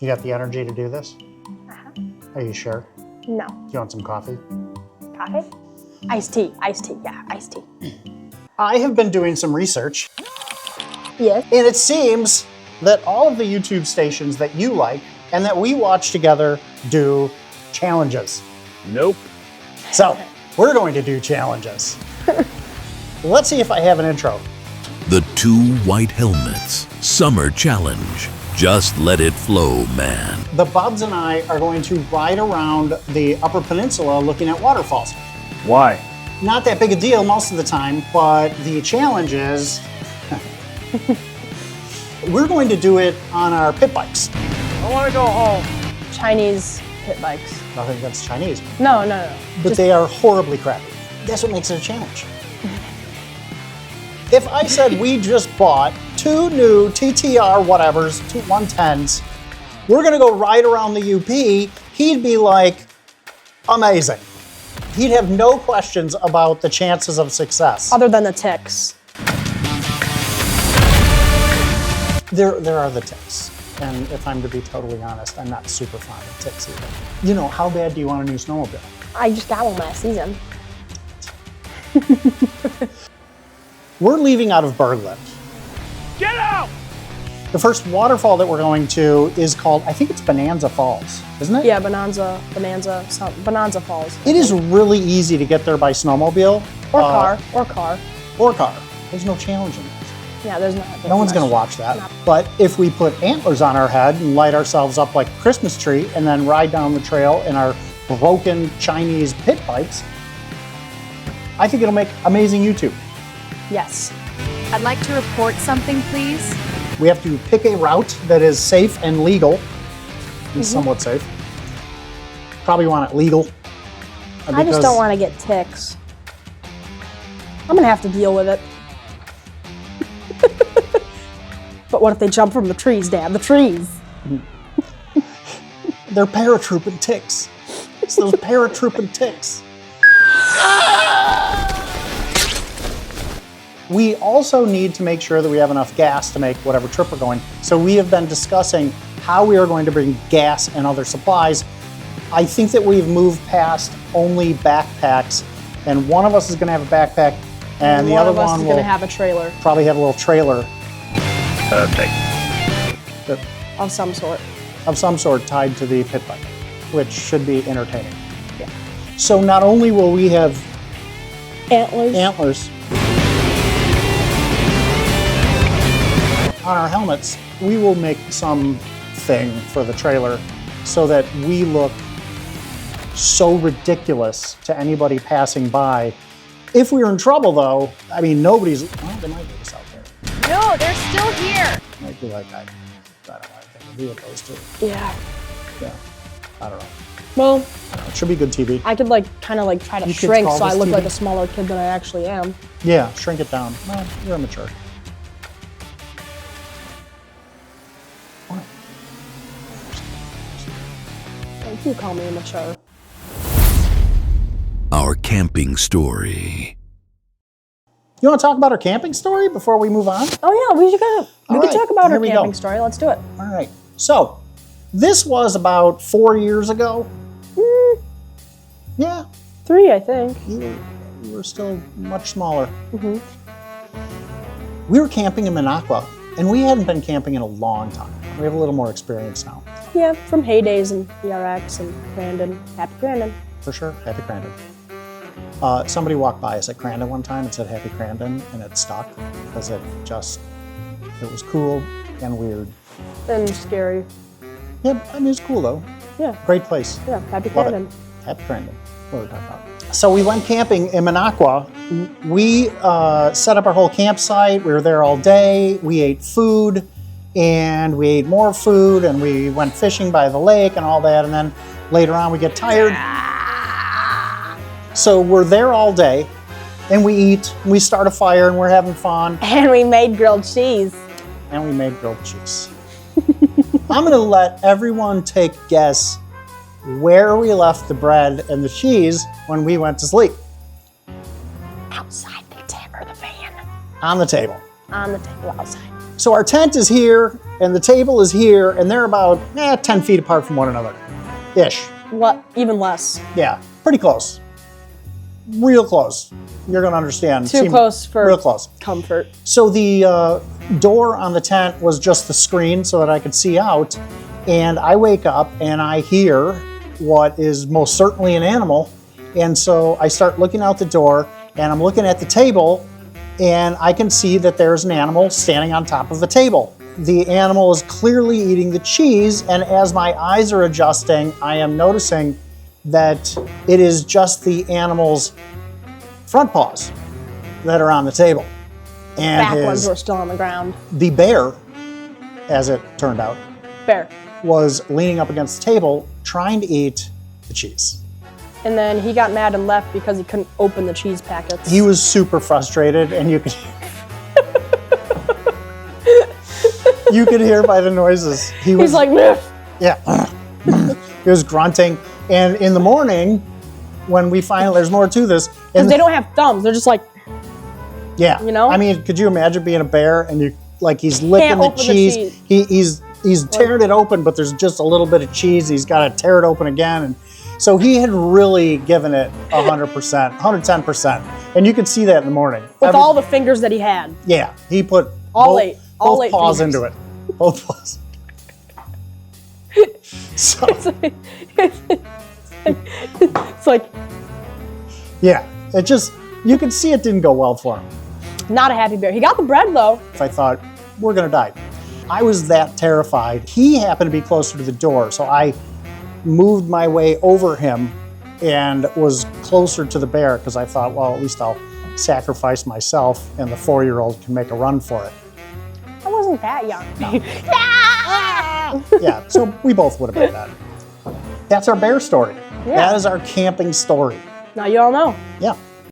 You got the energy to do this? Uh-huh. Are you sure? No. Do you want some coffee? Coffee? Iced tea. Iced tea. Yeah, iced tea. I have been doing some research, Yes. and it seems that all of the YouTube stations that you like and that we watch together do challenges. Nope. So we're going to do challenges. Let's see if I have an intro. The Two White Helmets Summer Challenge. Just let it flow, man. The Bubs and I are going to ride around the Upper Peninsula looking at waterfalls. Why? Not that big a deal most of the time, but the challenge is we're going to do it on our pit bikes. I want to go home. Chinese pit bikes. Nothing against Chinese, No. but they are horribly crappy. That's what makes it a challenge. If I said we just bought 2 new TTR whatevers, 2 110s, we're gonna go ride around the UP, he'd be like, amazing. He'd have no questions about the chances of success. Other than the ticks. There are the ticks. And if I'm to be totally honest, I'm not super fond of ticks either. You know, how bad do you want a new snowmobile? I just got one last season. We're leaving out of Bergland. Get out! The first waterfall that we're going to is called, I think it's Bonanza Falls, isn't it? Yeah, Bonanza Falls. It is really easy to get there by snowmobile. Or car. Or car. There's no challenge in it. Yeah, there's not. No one's gonna watch that. No. But if we put antlers on our head and light ourselves up like a Christmas tree and then ride down the trail in our broken Chinese pit bikes, I think it'll make amazing YouTube. Yes. I'd like to report something, please. We have to pick a route that is safe and legal, and somewhat safe. Probably want it legal. I just don't want to get ticks. I'm gonna have to deal with it. But what if they jump from the trees, Dad? The trees. They're paratrooping ticks. It's those paratrooping ticks. We also need to make sure that we have enough gas to make whatever trip we're going. So we have been discussing how we are going to bring gas and other supplies. I think that we've moved past only backpacks, and one of us is going to have a backpack, and the other one of us one is will gonna have a trailer probably have a little trailer Perfect. of some sort. of some sort tied to the pit bike, which should be entertaining. Yeah. So not only will we have Antlers. on our helmets, we will make something for the trailer so that we look so ridiculous to anybody passing by. If we were in trouble though, I mean, well, they might get us out there. No, they're still here. Might be like, I don't know anything to do with those two. Yeah. Yeah, I don't know. Well, I don't know. It should be good TV. I could kind of try to You kids shrink call so I this look TV? like a smaller kid than I actually am. Yeah, shrink it down. Well, you're immature. Don't you call me immature. Our camping story. You want to talk about our camping story before we move on? Oh yeah, we All could right, talk about here our we camping go. story. Let's do it. All right. So, this was about 4 years ago. Yeah, 3, I think. you were still much smaller. Mm-hmm. We were camping in Minocqua, and we hadn't been camping in a long time. We have a little more experience now. Yeah, from Heydays and ERX and Crandon. Happy Crandon. For sure, Happy Crandon. Somebody walked by us at Crandon one time and said Happy Crandon, and it stuck because it was cool and weird. And scary. Yeah, I mean, it's cool though. Yeah, Great place. yeah, Happy Love Crandon. it. Happy Crandon. What are we talking about? So we went camping in Minocqua. We set up our whole campsite. We were there all day. We ate food, and we ate more food, and we went fishing by the lake and all that. And then later on, we get tired. So we're there all day, and we eat. And we start a fire, and we're having fun. And we made grilled cheese. And we made grilled cheese. I'm going to let everyone take a guess where we left the bread and the cheese when we went to sleep. Outside the tent or the van. On the table. On the table outside. So our tent is here. and the table is here, and they're about 10 feet apart from one another, ish. What? Even less. Yeah, pretty close. Real close. You're gonna understand. Too close for real close. comfort. So the door on the tent was just the screen so that I could see out, and I wake up and I hear what is most certainly an animal, and so I start looking out the door, and I'm looking at the table, and I can see that there's an animal standing on top of the table. The animal is clearly eating the cheese, and as my eyes are adjusting, I am noticing that it is just the animal's front paws that are on the table. And Back ones were still on the ground. the bear, as it turned out, Bear. was leaning up against the table trying to eat the cheese. And then he got mad and left because he couldn't open the cheese packets. He was super frustrated, and you could you could hear by the noises. He's like, Miff. yeah, he was grunting. And in the morning, when we finally, there's more to this. And They don't have thumbs. They're just like, yeah, you know? I mean, could you imagine being a bear and you like he's licking Can't the open the cheese? He's tearing it open, but there's just a little bit of cheese. He's got to tear it open again, and so he had really given it 100%, 110%, and you could see that in the morning. with all the fingers that he had. Yeah, he put All both, eight. All both eight paws fingers. into it. Both paws. So It's like, yeah, it just you could see it didn't go well for him. not a happy bear. He got the bread, though. If I thought we're gonna die, I was that terrified. He happened to be closer to the door, so I moved my way over him and was closer to the bear because I thought, well, at least I'll sacrifice myself and the 4-year-old can make a run for it. I wasn't that young. Yeah, so we both would have been that. That's our bear story. Yeah. That is our camping story. Now you all know. Yeah.